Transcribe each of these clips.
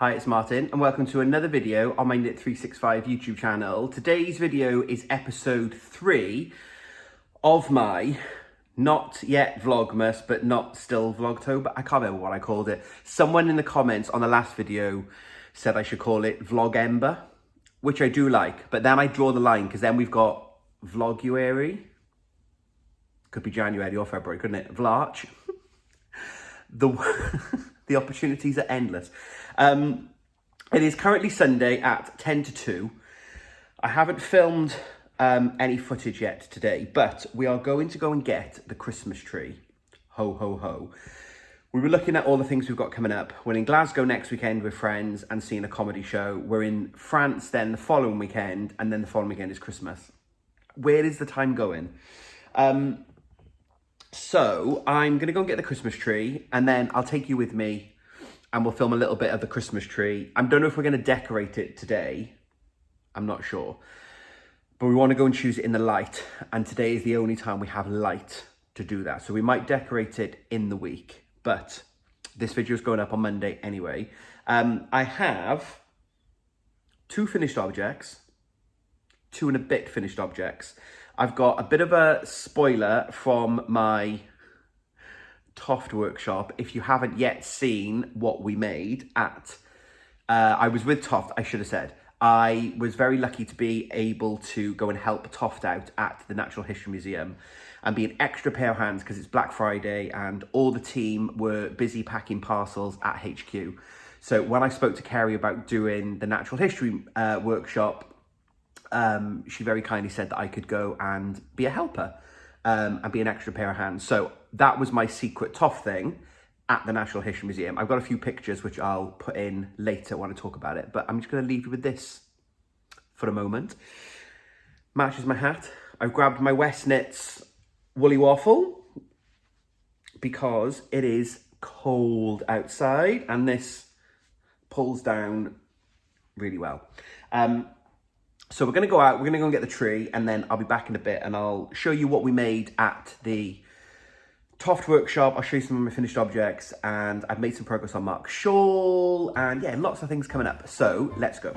Hi, it's Martin and welcome to another video on my Knit365 YouTube channel. Today's video is episode 3 of my not yet Vlogmas, but not still Vlogtober. I can't remember what I called it. Someone in the comments on the last video said I should call it Vlogember, which I do like, but then I draw the line because then we've got Vloguary. Could be January or February, couldn't it? Vlarch. The opportunities are endless. It is currently Sunday at 10 to 2. I haven't filmed any footage yet today, but we are going to go and get the Christmas tree. Ho, ho, ho. We were looking at all the things we've got coming up. We're in Glasgow next weekend with friends and seeing a comedy show. We're in France then the following weekend, and then the following weekend is Christmas. Where is the time going? So I'm going to go and get the Christmas tree, and then I'll take you with me and we'll film a little bit of the Christmas tree. I don't know if we're going to decorate it today. I'm not sure. But we want to go and choose it in the light. And today is the only time we have light to do that. So we might decorate it in the week. But this video is going up on Monday anyway. I have 2 finished objects. 2 and a bit finished objects. I've got a bit of a spoiler from my Toof workshop. If you haven't yet seen what we made at, I was with Toof, I should have said. I was very lucky to be able to go and help Toof out at the Natural History Museum and be an extra pair of hands because it's Black Friday and all the team were busy packing parcels at HQ. So when I spoke to Kerry about doing the Natural History workshop, she very kindly said that I could go and be a helper and be an extra pair of hands. So that was my secret Toof thing at the Natural History Museum. I've got a few pictures which I'll put in later when I talk about it, but I'm just going to leave you with this for a moment. Matches my hat. I've grabbed my West Knits woolly waffle because it is cold outside and this pulls down really well. So we're going to go out, we're going to go and get the tree, and then I'll be back in a bit and I'll show you what we made at the Toof workshop. I'll show you some of my finished objects, and I've made some progress on Mark's shawl, and yeah, lots of things coming up. So let's go.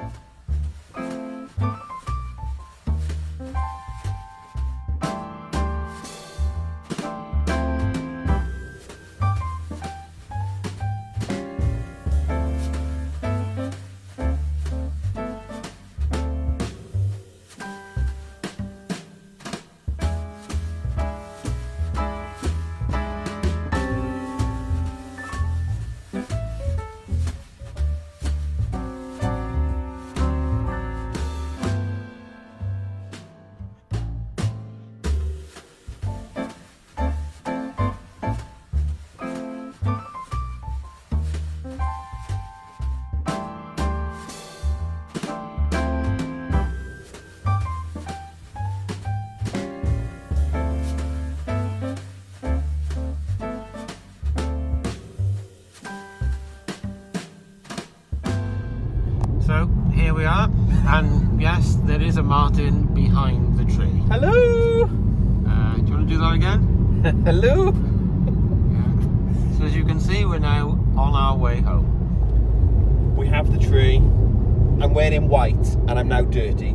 So here we are, and yes, there is a Martin behind the tree. Hello! Do you want to do that again? Hello! Yeah. So as you can see, we're now on our way home. We have the tree. I'm wearing white and I'm now dirty.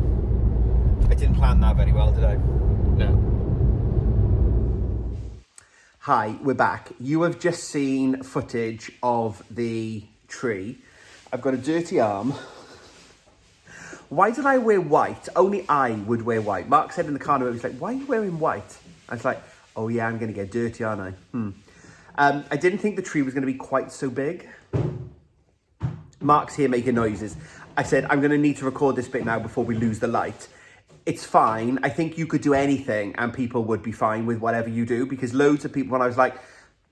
I didn't plan that very well, did I? No. Hi, we're back. You have just seen footage of the tree. I've got a dirty arm. Why did I wear white? Only I would wear white. Mark said in the car, he was like, why are you wearing white? I was like, oh yeah, I'm going to get dirty, aren't I? I didn't think the tree was going to be quite so big. Mark's here making noises. I said, I'm going to need to record this bit now before we lose the light. It's fine. I think you could do anything and people would be fine with whatever you do, because loads of people, when I was like,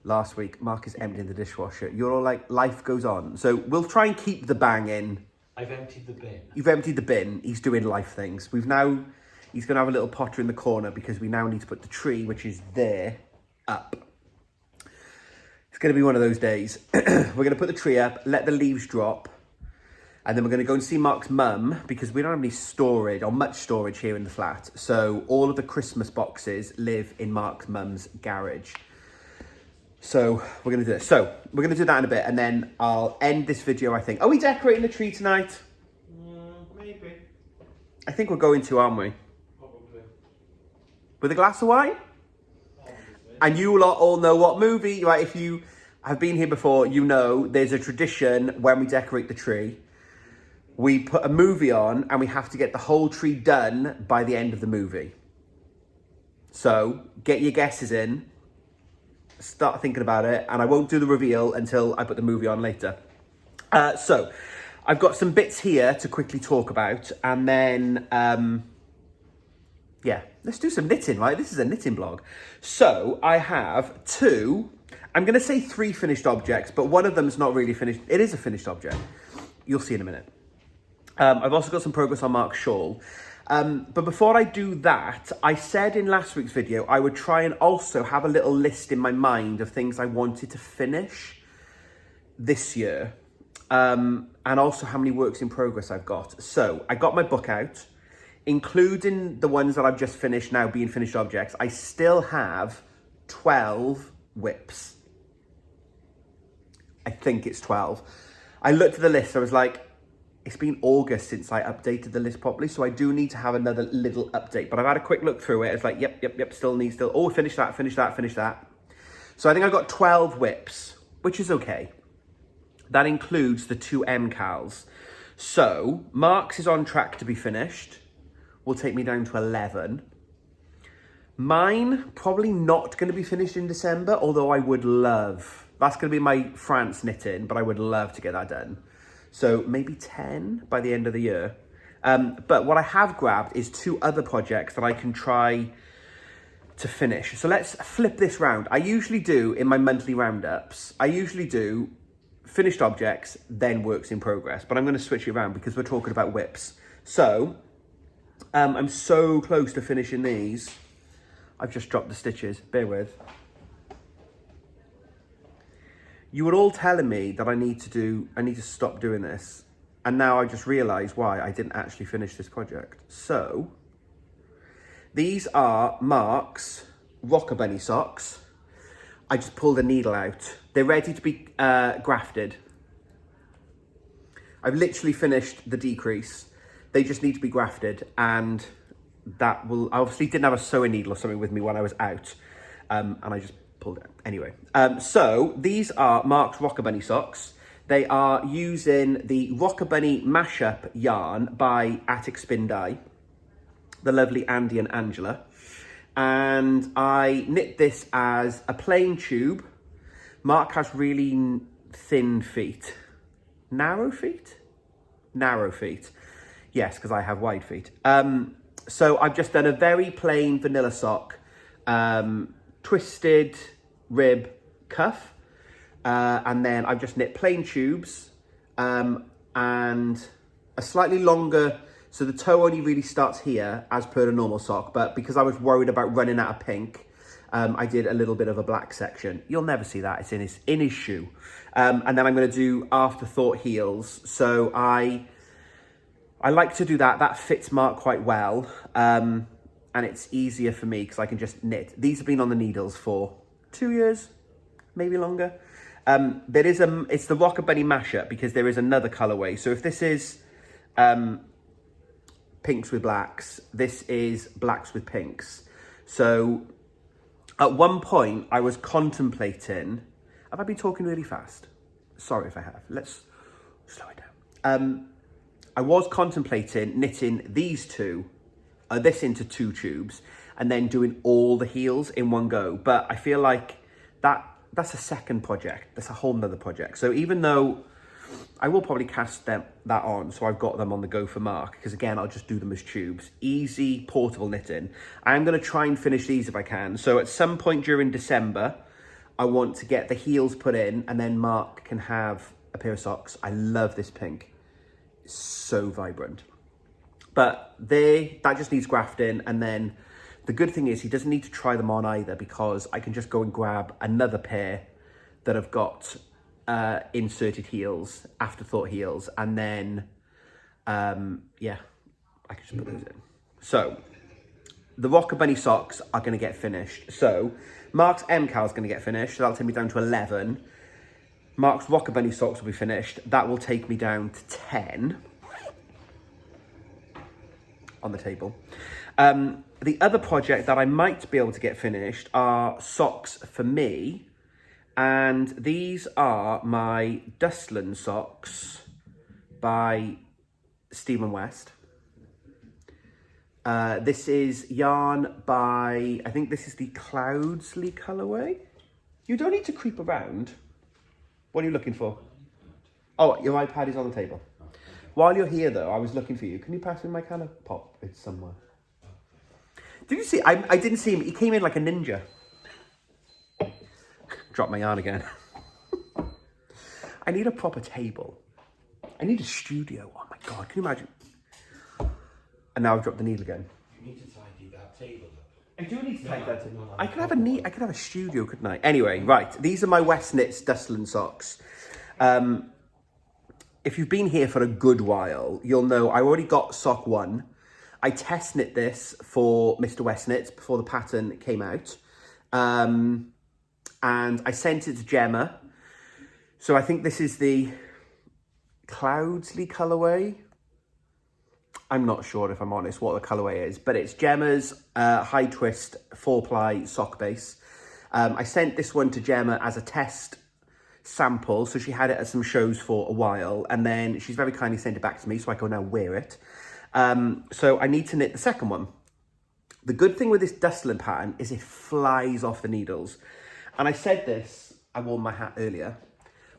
last week, Mark is emptying the dishwasher. You're all like, life goes on. So we'll try and keep the bang in. I've emptied the bin. You've emptied the bin. He's doing life things. He's going to have a little potter in the corner because we now need to put the tree, which is there, up. It's going to be one of those days. We're going to put the tree up, let the leaves drop, and then we're going to go and see Mark's mum because we don't have any storage or much storage here in the flat. So all of the Christmas boxes live in Mark's mum's garage. So we're going to do this. So we're going to do that in a bit, and then I'll end this video, I think. Are we decorating the tree tonight? Maybe. I think we're going to, aren't we? Probably. With a glass of wine? Obviously. And you lot all know what movie, right? If you have been here before, you know there's a tradition when we decorate the tree. We put a movie on and we have to get the whole tree done by the end of the movie. So get your guesses in, start thinking about it, and I won't do the reveal until I put the movie on later. So I've got some bits here to quickly talk about, and then, yeah, let's do some knitting, right? This is a knitting blog. So I have I'm going to say 3 finished objects, but one of them is not really finished. It is a finished object. You'll see in a minute. I've also got some progress on Mark's shawl. But before I do that, I said in last week's video, I would try and also have a little list in my mind of things I wanted to finish this year. And also how many works in progress I've got. So I got my book out, including the ones that I've just finished now being finished objects. I still have 12 whips. I think it's 12. I looked at the list, I was like, it's been August since I updated the list properly, so I do need to have another little update. But I've had a quick look through it. It's like, yep, still. Oh, finish that. So I think I've got 12 whips, which is okay. That includes the 2 M cals. So Mark's is on track to be finished. Will take me down to 11. Mine, probably not going to be finished in December, although I would love. That's going to be my France knitting, but I would love to get that done. So maybe 10 by the end of the year. But what I have grabbed is 2 other projects that I can try to finish. So let's flip this round. I usually do, in my monthly roundups, I usually do finished objects, then works in progress. But I'm going to switch it around because we're talking about whips. So I'm so close to finishing these. I've just dropped the stitches. Bear with. You were all telling me that I need to stop doing this. And now I just realised why I didn't actually finish this project. So, these are Mark's Rocker Bunny socks. I just pulled the needle out. They're ready to be grafted. I've literally finished the decrease. They just need to be grafted, and that will, I obviously didn't have a sewing needle or something with me when I was out. And I just pulled it out. Anyway, so these are Mark's Rocker Bunny socks. They are using the Rocker Bunny mashup yarn by Attic Spin Dye, the lovely Andy and Angela. And I knit this as a plain tube. Mark has really thin feet. Narrow feet? Narrow feet. Yes, because I have wide feet. So I've just done a very plain vanilla sock, twisted rib cuff, and then I've just knit plain tubes and a slightly longer, so the toe only really starts here as per a normal sock, but because I was worried about running out of pink, I did a little bit of a black section. You'll never see that, it's in his shoe. And then I'm going to do afterthought heels. So I like to do that fits Mark quite well, and it's easier for me because I can just knit. These have been on the needles for 2 years, maybe longer. It's the Rocker Bunny mashup because there is another colorway. So if this is pinks with blacks, this is blacks with pinks. So at one point I was contemplating, have I been talking really fast? Sorry if I have, let's slow it down. I was contemplating knitting these two, this into 2 tubes, and then doing all the heels in one go. But I feel like that's a second project. That's a whole nother project. So even though I will probably cast that on, so I've got them on the go for Mark, because again, I'll just do them as tubes. Easy, portable knitting. I'm going to try and finish these if I can. So at some point during December, I want to get the heels put in, and then Mark can have a pair of socks. I love this pink. It's so vibrant. But that just needs grafting, and then the good thing is he doesn't need to try them on either, because I can just go and grab another pair that have got inserted heels, afterthought heels, and then yeah, I can just put those in. So the Rocker Bunny socks are going to get finished. So Mark's MCAL is going to get finished. So that'll take me down to 11. Mark's Rocker Bunny socks will be finished. That will take me down to 10 on the table. The other project that I might be able to get finished are socks for me. And these are my Dustland socks by Stephen West. This is yarn by, I think this is the Cloudsley colorway. You don't need to creep around. What are you looking for? Oh, your iPad is on the table. While you're here though, I was looking for you. Can you pass me my can of pop? It's somewhere. Did you see? I didn't see him. He came in like a ninja. Dropped my yarn again. I need a proper table. I need a studio. Oh my God, can you imagine? And now I've dropped the needle again. You need to tidy that table up. I do need to tidy that table. I could have a studio, couldn't I? Anyway, right. These are my West Knits Dustland socks. If you've been here for a good while, you'll know I already got sock 1. I test knit this for Mr. West Knits before the pattern came out. And I sent it to Gemma. So I think this is the Cloudsley colorway. I'm not sure, if I'm honest, what the colorway is, but it's Gemma's high twist 4-ply sock base. I sent this one to Gemma as a test sample, so she had it at some shows for a while, and then she's very kindly sent it back to me, so I can now wear it. So I need to knit the second one. The good thing with this Dustland pattern is it flies off the needles. And I said this, I wore my hat earlier.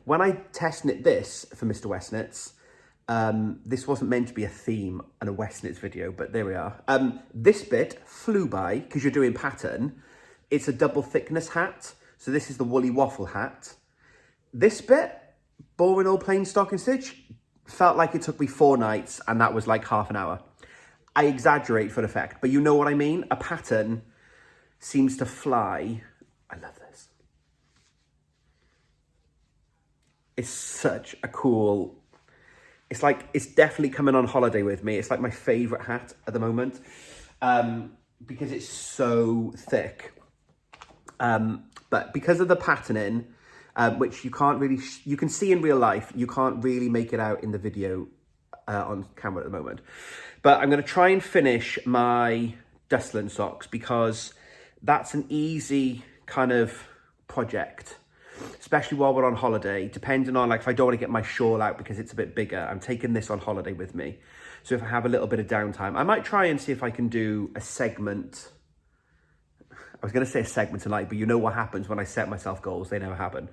When I test knit this for Mr. West Knits, this wasn't meant to be a theme and a West Knits video, but there we are. This bit flew by because you're doing pattern. It's a double thickness hat. So this is the woolly waffle hat. This bit, boring old plain stocking stitch, felt like it took me 4 nights and that was like half an hour. I exaggerate for effect, but you know what I mean? A pattern seems to fly. I love this. It's such a cool, it's like, it's definitely coming on holiday with me. It's like my favorite hat at the moment because it's so thick. But because of the patterning, which you can't really, you can see in real life, you can't really make it out in the video on camera at the moment. But I'm going to try and finish my Dustland socks because that's an easy kind of project, especially while we're on holiday, depending on, like, if I don't want to get my shawl out because it's a bit bigger, I'm taking this on holiday with me. So if I have a little bit of downtime, I might try and see if I can do a segment. I was going to say a segment tonight, but you know what happens when I set myself goals, they never happen.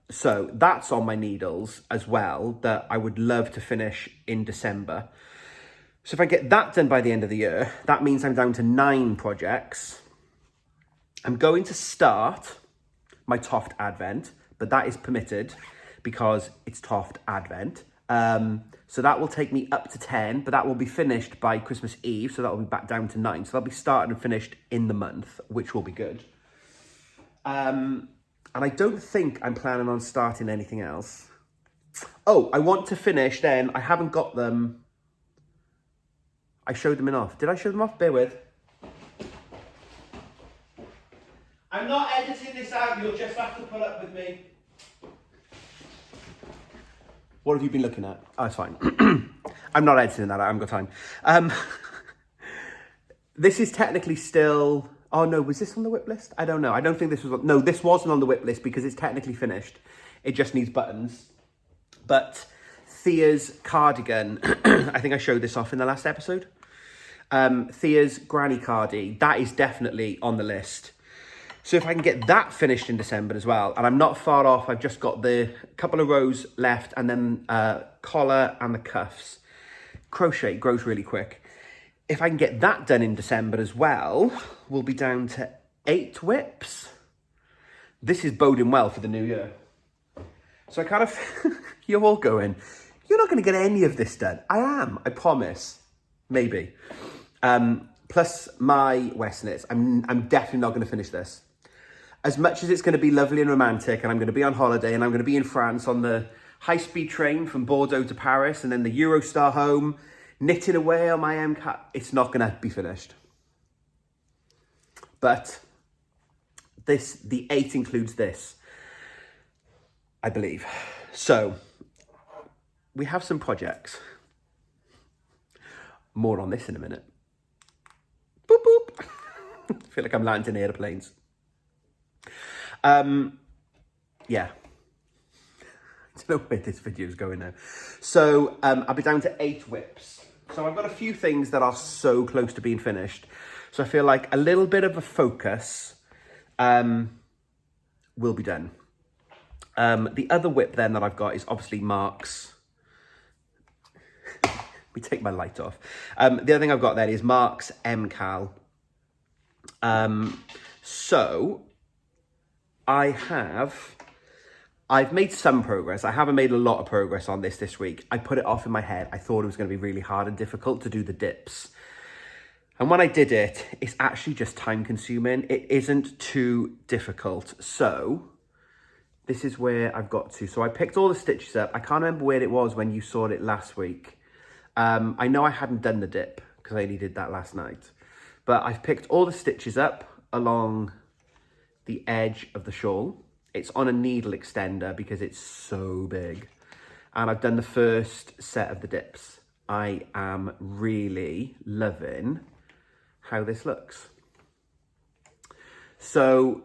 So that's on my needles as well, that I would love to finish in December. So if I get that done by the end of the year, that means I'm down to 9 projects. I'm going to start my Toft Advent, but that is permitted because it's Toft Advent. So that will take me up to 10, but that will be finished by Christmas Eve. So that will be back down to 9. So that'll be started and finished in the month, which will be good. And I don't think I'm planning on starting anything else. Oh, I want to finish then. I haven't got them. I showed them off. Did I show them off? Bear with. I'm not editing this out. You'll just have to put up with me. What have you been looking at? Oh, it's fine. I'm not editing that out. I haven't got time. This is technically still... Oh, no. Was this on the whip list? I don't know. I don't think this was... No, this wasn't on the whip list because it's technically finished. It just needs buttons. But Thea's cardigan... I think I showed this off in the last episode. Thea's granny cardi. That is definitely on the list. So if I can get that finished in December as well, and I'm not far off, I've just got the couple of rows left and then collar and the cuffs. Crochet grows really quick. If I can get that done in December as well, we'll be down to 8 whips. This is boding well for the new year. So I kind of, you're all going, you're not going to get any of this done. I am, I promise. Maybe. Plus my West Knits, I'm definitely not going to finish this. As much as it's going to be lovely and romantic, and I'm going to be on holiday, and I'm going to be in France on the high-speed train from Bordeaux to Paris, and then the Eurostar home, knitting away on my MCAT, it's not going to be finished. But the 8 includes this, I believe. So we have some projects. More on this in a minute. Boop, boop. I feel like I'm landing airplanes. Yeah. I don't know where this video is going now. So I'll be down to 8 whips. So I've got a few things that are so close to being finished. So I feel like a little bit of a focus will be done. The other whip then that I've got is obviously Mark's. Let me take my light off. The other thing I've got then is Mark's MCal. So I've made some progress. I haven't made a lot of progress on this week. I put it off in my head. I thought it was going to be really hard and difficult to do the dips. And when I did it, it's actually just time consuming. It isn't too difficult. So this is where I've got to. So I picked all the stitches up. I can't remember where it was when you saw it last week. I know I hadn't done the dip because I only did that last night. But I've picked all the stitches up along the edge of the shawl. It's on a needle extender because it's so big. And I've done the first set of the dips. I am really loving how this looks. So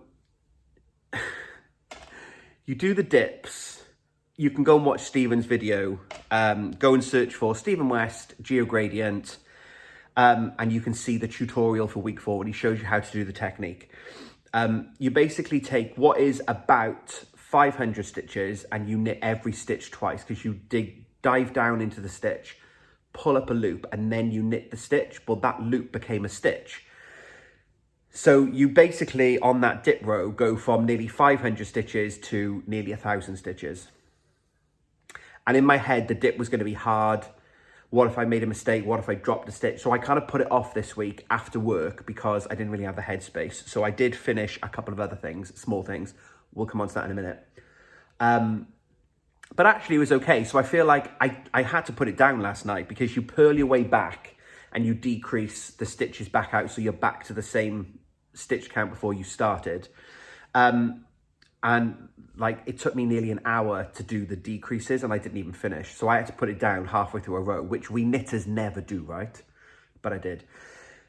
you do the dips. You can go and watch Stephen's video. Go and search for Stephen West Geogradient. And you can see the tutorial for week 4 when he shows you how to do the technique. You basically take what is about 500 stitches and you knit every stitch twice because you dive down into the stitch, pull up a loop, and then you knit the stitch. Well, that loop became a stitch. So you basically, on that dip row, go from nearly 500 stitches to nearly 1,000 stitches. And in my head, the dip was going to be hard. What if I made a mistake? What if I dropped a stitch? So I kind of put it off this week after work because I didn't really have the headspace. So I did finish a couple of other things, small things. We'll come on to that in a minute. But actually it was okay. So I feel like I had to put it down last night because you purl your way back and you decrease the stitches back out. So you're back to the same stitch count before you started. And like it took me nearly an hour to do the decreases and I didn't even finish. So I had to put it down halfway through a row, which we knitters never do, right? But I did.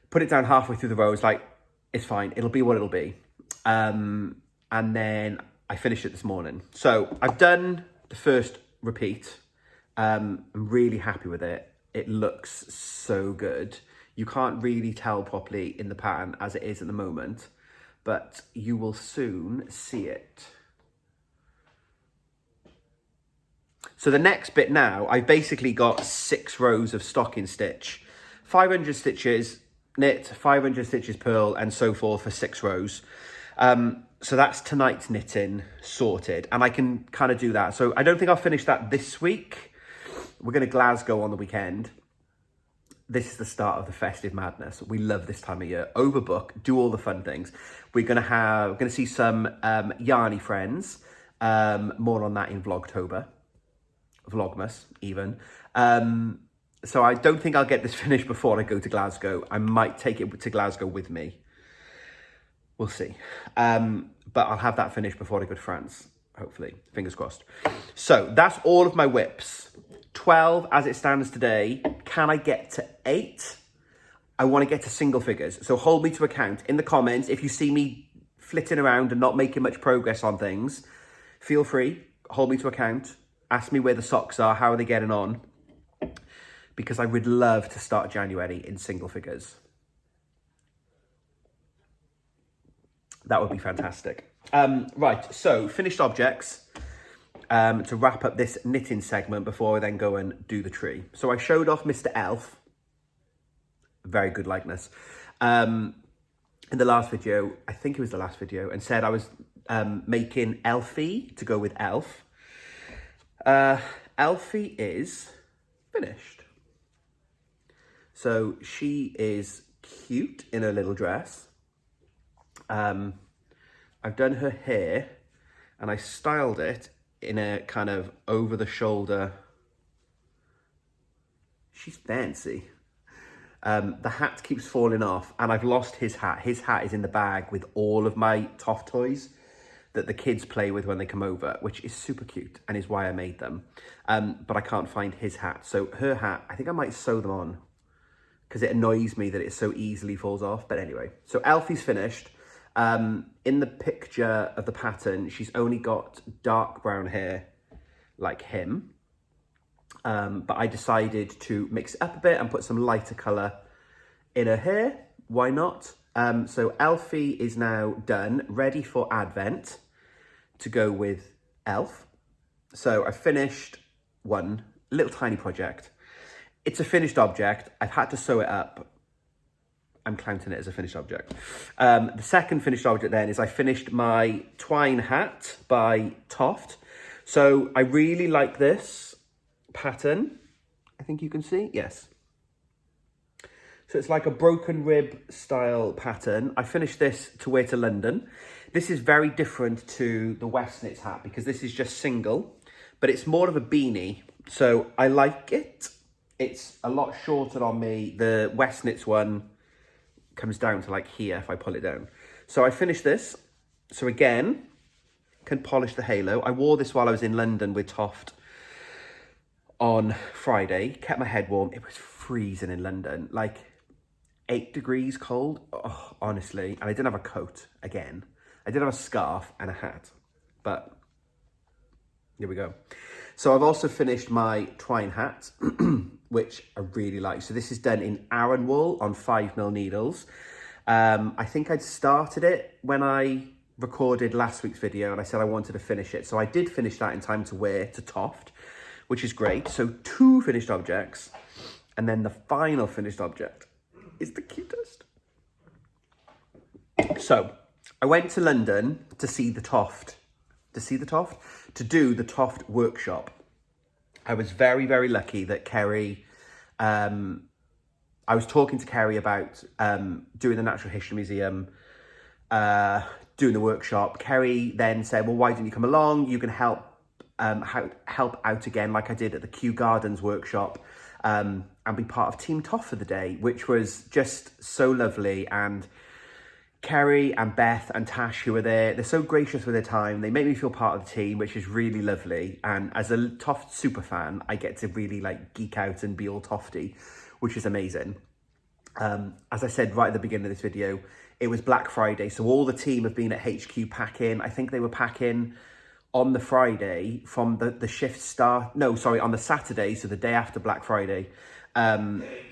Put it down halfway through the row. It's like, it's fine. It'll be what it'll be. And then I finished it this morning. So I've done the first repeat. I'm really happy with it. It looks so good. You can't really tell properly in the pattern as it is at the moment, but you will soon see it. So the next bit now, I've basically got 6 rows of stocking stitch, 500 stitches knit, 500 stitches purl, and so forth for 6 rows. So that's tonight's knitting sorted, and I can kind of do that. So I don't think I'll finish that this week. We're going to Glasgow on the weekend. This is the start of the festive madness. We love this time of year. Overbook, do all the fun things. We're going to see some yarny friends. More on that in vlogtober. Vlogmas, even. So I don't think I'll get this finished before I go to Glasgow. I might take it to Glasgow with me. We'll see. But I'll have that finished before I go to France, hopefully. Fingers crossed. So that's all of my whips. 12 as it stands today. Can I get to 8? I want to get to single figures. So hold me to account. In the comments, if you see me flitting around and not making much progress on things, feel free, hold me to account. Ask me where the socks are, how are they getting on? Because I would love to start January in single figures. That would be fantastic. Right, so finished objects to wrap up this knitting segment before I then go and do the tree. So I showed off Mr. Elf. Very good likeness. In the last video, I think it was the last video, and said I was making Elfie to go with Elf. Elfie is finished. So she is cute in her little dress. I've done her hair and I styled it in a kind of over the shoulder. She's fancy. The hat keeps falling off and I've lost his hat. His hat is in the bag with all of my Toof toys that the kids play with when they come over, which is super cute and is why I made them. But I can't find his hat. So her hat, I think I might sew them on because it annoys me that it so easily falls off. But anyway, so Elfie's finished. In the picture of the pattern, she's only got dark brown hair like him. But I decided to mix it up a bit and put some lighter colour in her hair. Why not? So Elfie is now done, ready for Advent to go with Elf. So I finished one little tiny project. It's a finished object. I've had to sew it up. I'm counting it as a finished object. The second finished object then is I finished my twine hat by Toof. So I really like this pattern. I think you can see, yes. So it's like a broken rib style pattern. I finished this to wear to London. This is very different to the Westnitz hat because this is just single, but it's more of a beanie. So I like it. It's a lot shorter on me. The Westnitz one comes down to like here if I pull it down. So I finished this. So again, can polish the halo. I wore this while I was in London with Toof on Friday, kept my head warm. It was freezing in London, like 8 degrees cold, oh, honestly. And I didn't have a coat again. I did have a scarf and a hat, but here we go. So I've also finished my twine hat, which I really like. So this is done in Aran wool on 5mm needles. I think I'd started it when I recorded last week's video and I said I wanted to finish it. So I did finish that in time to wear to Toof, which is great. So 2 finished objects, and then the final finished object is the cutest. So I went to London to see the Toof, to do the Toof workshop. I was very, very lucky that Kerry, I was talking to Kerry about doing the Natural History Museum, doing the workshop. Kerry then said, well, why didn't you come along? You can help out again like I did at the Kew Gardens workshop and be part of Team Toof for the day, which was just so lovely. And Kerry and Beth and Tash, who were there, they're so gracious with their time. They make me feel part of the team, which is really lovely. And as a Toof super fan, I get to really like geek out and be all Toofty, which is amazing. As I said right at the beginning of this video, it was Black Friday, so all the team have been at HQ packing. I think they were packing on the Friday from the shift start. No, sorry, on the Saturday, so the day after Black Friday.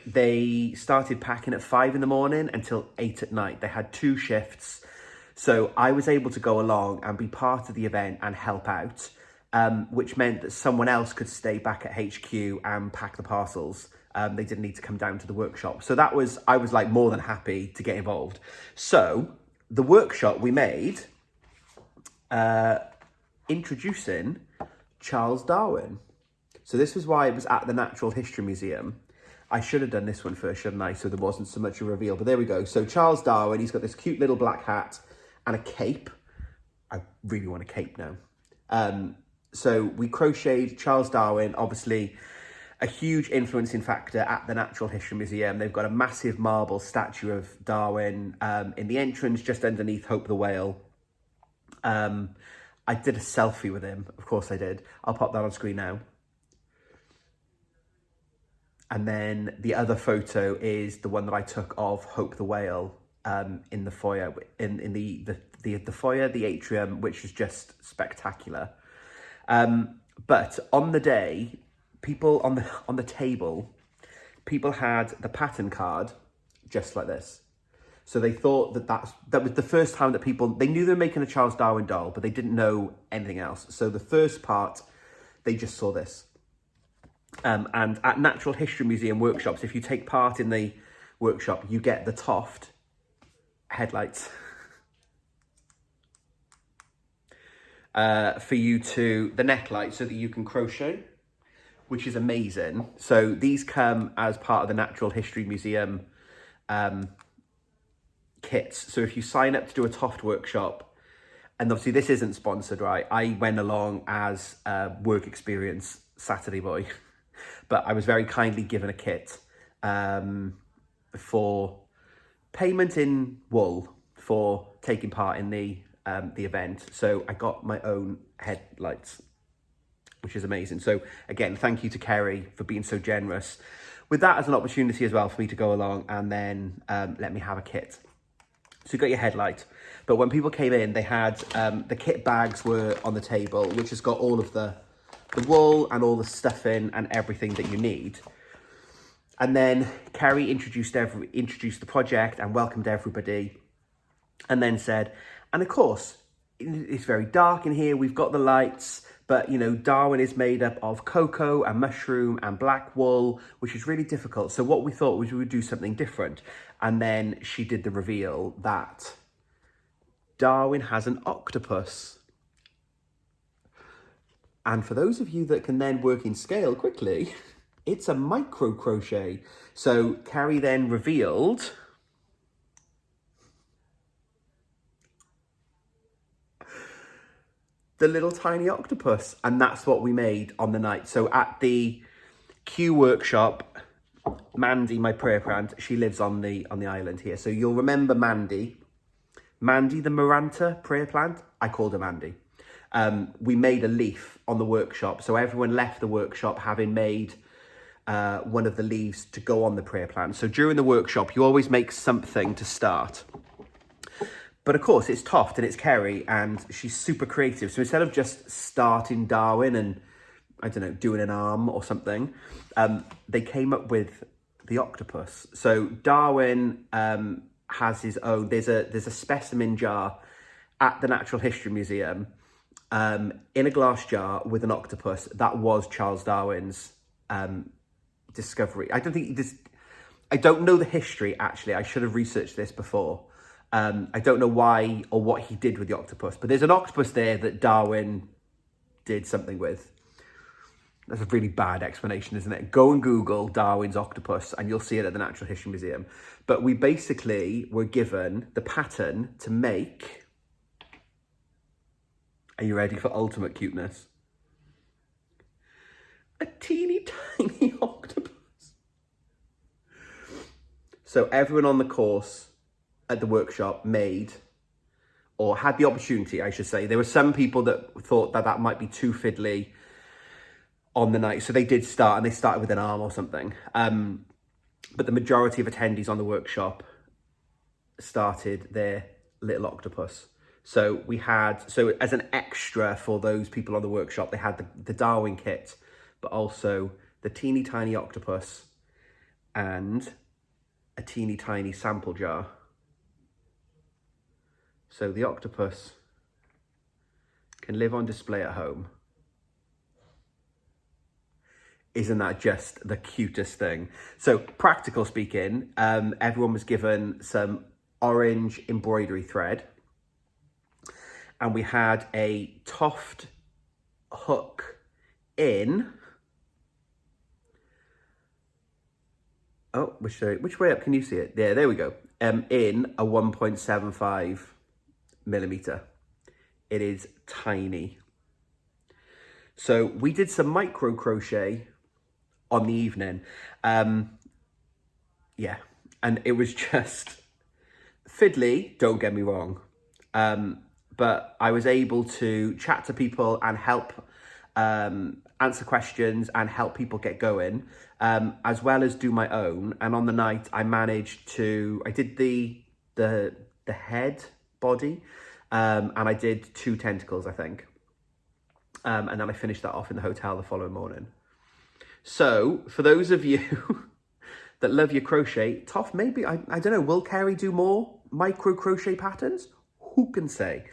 They started packing at 5 in the morning until 8 at night. They had 2 shifts. So I was able to go along and be part of the event and help out, which meant that someone else could stay back at HQ and pack the parcels. They didn't need to come down to the workshop. So I was like more than happy to get involved. So the workshop we made, introducing Charles Darwin. So this was why it was at the Natural History Museum. I should have done this one first, shouldn't I? So there wasn't so much a reveal, but there we go. So Charles Darwin, he's got this cute little black hat and a cape. I really want a cape now. So we crocheted Charles Darwin, obviously a huge influencing factor at the Natural History Museum. They've got a massive marble statue of Darwin in the entrance, just underneath Hope the Whale. I did a selfie with him, of course I did. I'll pop that on screen now. And then the other photo is the one that I took of Hope the Whale in the foyer, in the foyer, the atrium, which was just spectacular. But on the day, people on the table, people had the pattern card just like this. So they thought that was the first time that they knew they were making a Charles Darwin doll, but they didn't know anything else. So the first part, they just saw this. And at Natural History Museum workshops, if you take part in the workshop, you get the Toof headlights for you the neck light so that you can crochet, which is amazing. So these come as part of the Natural History Museum kits. So if you sign up to do a Toof workshop, and obviously this isn't sponsored, right? I went along as a work experience Saturday boy. But I was very kindly given a kit. And for payment in wool for taking part in the event. So I got my own headlights, which is amazing. So again, thank you to Kerry for being so generous with that as an opportunity as well for me to go along and then let me have a kit. So you got your headlight, but when people came in, they had the kit bags were on the table, which has got all of the wool and all the stuffing and everything that you need. And then Kerry introduced the project and welcomed everybody, and then said, and of course, it's very dark in here. We've got the lights, but you know, Darwin is made up of cocoa and mushroom and black wool, which is really difficult. So what we thought was we would do something different. And then she did the reveal that Darwin has an octopus. And for those of you that can then work in scale quickly, it's a micro crochet. So Kerry then revealed the little tiny octopus, and that's what we made on the night. So at the Q workshop, Mandy, my prayer plant, she lives on the island here. So you'll remember Mandy the Maranta prayer plant. I called her Mandy. We made a leaf on the workshop, so everyone left the workshop having made one of the leaves to go on the prayer plant. So during the workshop, you always make something to start. But of course, it's Toft and it's Kerry, and she's super creative. So instead of just starting Darwin and, I don't know, doing an arm or something, they came up with the octopus. So Darwin has his own, there's a specimen jar at the Natural History Museum in a glass jar with an octopus. That was Charles Darwin's discovery. I don't know the history, actually. I should have researched this before. I don't know why or what he did with the octopus, but there's an octopus there that Darwin did something with. That's a really bad explanation, isn't it? Go and Google Darwin's octopus and you'll see it at the Natural History Museum. But we basically were given the pattern to make... Are you ready for ultimate cuteness? A teeny tiny octopus. So everyone on the course at the workshop made, or had the opportunity, I should say. There were some people that thought that might be too fiddly on the night. So they did start, and they started with an arm or something. But the majority of attendees on the workshop started their little octopus. So we had, so as an extra for those people on the workshop, they had the Darwin kit, but also the teeny tiny octopus and a teeny tiny sample jar. So the octopus can live on display at home. Isn't that just the cutest thing? So practical speaking, everyone was given some orange embroidery thread, and we had a Toft hook in, oh, which way up can you see it? There we go. In a 1.75 millimeter. It is tiny. So we did some micro crochet on the evening. Yeah, and it was just fiddly, don't get me wrong. But I was able to chat to people and help answer questions and help people get going, as well as do my own. And on the night, I did the head body, and I did 2 tentacles, I think. And then I finished that off in the hotel the following morning. So for those of you that love your crochet, Toff, maybe, I don't know, will Kerry do more micro crochet patterns? Who can say?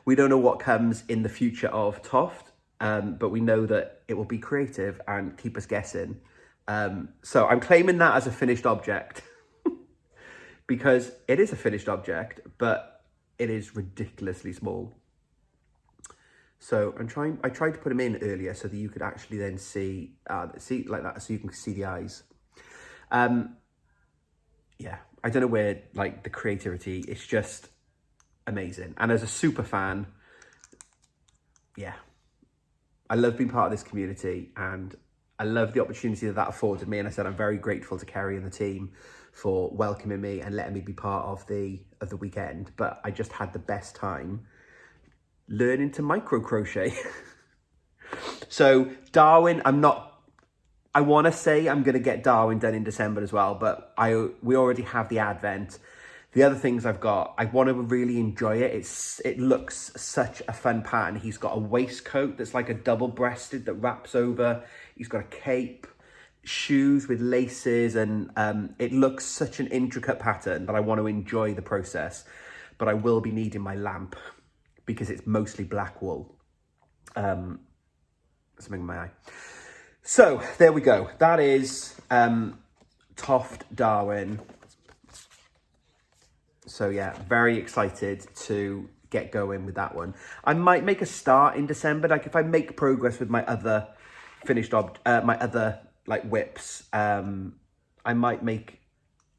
We don't know what comes in the future of Toft, but we know that it will be creative and keep us guessing. So I'm claiming that as a finished object because it is a finished object, but it is ridiculously small. So I tried to put them in earlier so that you could actually then see like that, so you can see the eyes. Yeah, I don't know where, like, the creativity, it's just amazing. And as a super fan, yeah, I love being part of this community, and I love the opportunity that afforded me. And I said, I'm very grateful to Kerry and the team for welcoming me and letting me be part of the weekend. But I just had the best time learning to micro crochet. So Darwin, I want to say I'm going to get Darwin done in December as well, but we already have the Advent. The other things I've got, I want to really enjoy it. It looks such a fun pattern. He's got a waistcoat that's like a double-breasted that wraps over. He's got a cape, shoes with laces, and it looks such an intricate pattern that I want to enjoy the process. But I will be needing my lamp because it's mostly black wool. Something in my eye. So there we go. That is Toft Darwin. So yeah, very excited to get going with that one. I might make a start in December. Like if I make progress with my other my other like whips, I might make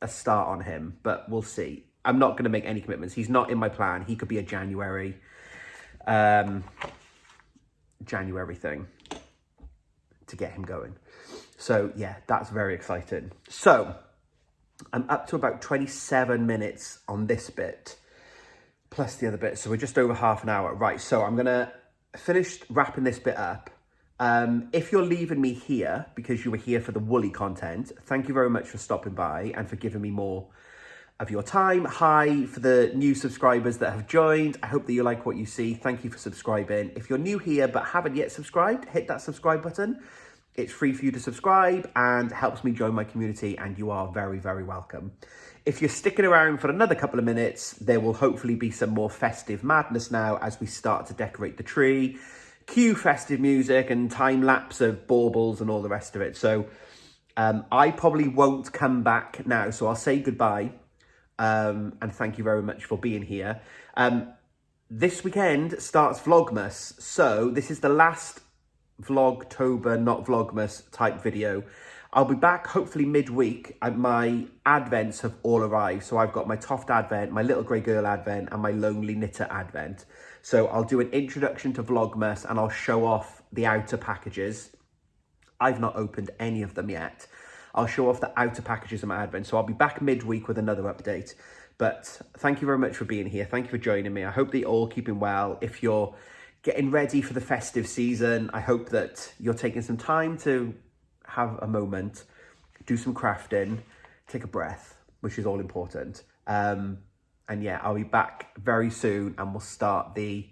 a start on him, but we'll see. I'm not going to make any commitments. He's not in my plan. He could be a January thing to get him going. So yeah, that's very exciting. So I'm up to about 27 minutes on this bit, plus the other bit. So we're just over half an hour. Right, so I'm going to finish wrapping this bit up. If you're leaving me here because you were here for the woolly content, thank you very much for stopping by and for giving me more of your time. Hi for the new subscribers that have joined. I hope that you like what you see. Thank you for subscribing. If you're new here but haven't yet subscribed, hit that subscribe button. It's free for you to subscribe and helps me join my community, and you are very, very welcome. If you're sticking around for another couple of minutes, there will hopefully be some more festive madness now as we start to decorate the tree, cue festive music and time lapse of baubles and all the rest of it. So I probably won't come back now, so I'll say goodbye and thank you very much for being here. This weekend starts Vlogmas, so this is the last vlogtober, not vlogmas type video. I'll be back hopefully midweek. My advents have all arrived. So I've got my Toft Advent, my Little Grey Girl Advent, and my Lonely Knitter Advent. So I'll do an introduction to Vlogmas and I'll show off the outer packages. I've not opened any of them yet. I'll show off the outer packages of my Advent. So I'll be back midweek with another update. But thank you very much for being here. Thank you for joining me. I hope that you're all keeping well. If you're getting ready for the festive season, I hope that you're taking some time to have a moment, do some crafting, take a breath, which is all important. And yeah, I'll be back very soon and we'll start the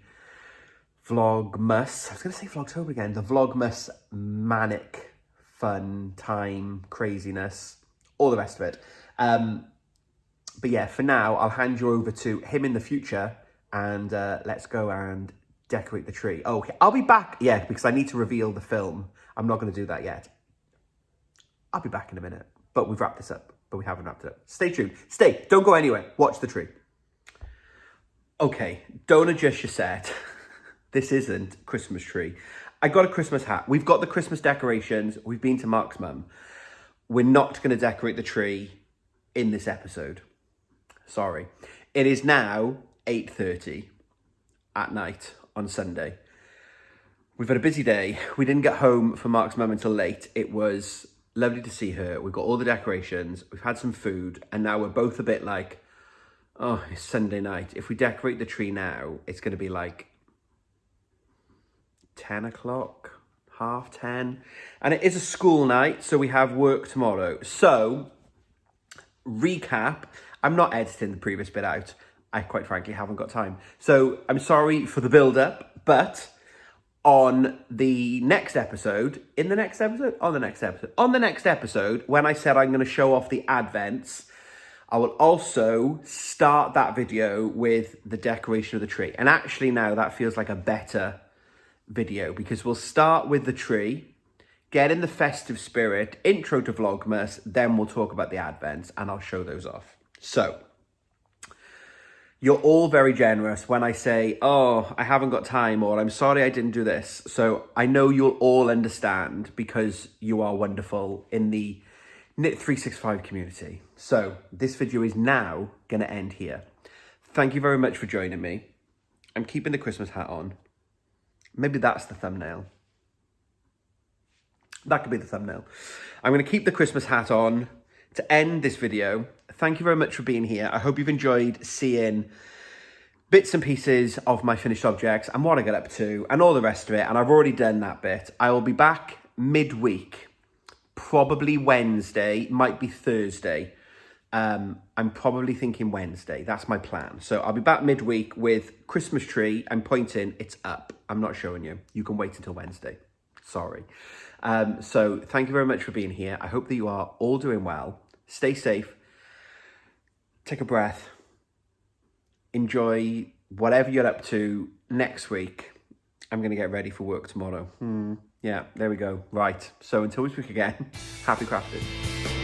Vlogmas. I was going to say Vlogtober again. The Vlogmas manic, fun, time, craziness, all the rest of it. But yeah, for now, I'll hand you over to him in the future and let's go and decorate the tree. Oh, okay. I'll be back. Yeah, because I need to reveal the film. I'm not going to do that yet. I'll be back in a minute. But we've wrapped this up. But we haven't wrapped it up. Stay tuned. Stay. Don't go anywhere. Watch the tree. Okay. Don't adjust your set. This isn't Christmas tree. I got a Christmas hat. We've got the Christmas decorations. We've been to Mark's mum. We're not going to decorate the tree in this episode. Sorry. It is now 8:30 at night on Sunday. We've had a busy day. We didn't get home for Mark's mum until late. It was lovely to see her. We've got all the decorations. We've had some food. And now we're both a bit like, oh, it's Sunday night. If we decorate the tree now, it's going to be like 10 o'clock, 10:30. And it is a school night, so we have work tomorrow. So, recap. I'm not editing the previous bit out. I quite frankly haven't got time. So I'm sorry for the build-up, but on the next episode, when I said I'm going to show off the Advents, I will also start that video with the decoration of the tree. And actually now that feels like a better video because we'll start with the tree, get in the festive spirit, intro to Vlogmas, then we'll talk about the Advents and I'll show those off. So, you're all very generous when I say, oh, I haven't got time or I'm sorry I didn't do this. So I know you'll all understand because you are wonderful in the Knit 365 community. So this video is now going to end here. Thank you very much for joining me. I'm keeping the Christmas hat on. Maybe that's the thumbnail. That could be the thumbnail. I'm going to keep the Christmas hat on to end this video. Thank you very much for being here. I hope you've enjoyed seeing bits and pieces of my finished objects and what I get up to and all the rest of it. And I've already done that bit. I will be back midweek, probably Wednesday, might be Thursday. I'm probably thinking Wednesday. That's my plan. So I'll be back midweek with Christmas tree. I'm pointing, it's up. I'm not showing you. You can wait until Wednesday. Sorry. So thank you very much for being here. I hope that you are all doing well. Stay safe. Take a breath. Enjoy whatever you're up to next week. I'm going to get ready for work tomorrow. Yeah, there we go. Right. So until we speak again, happy crafting.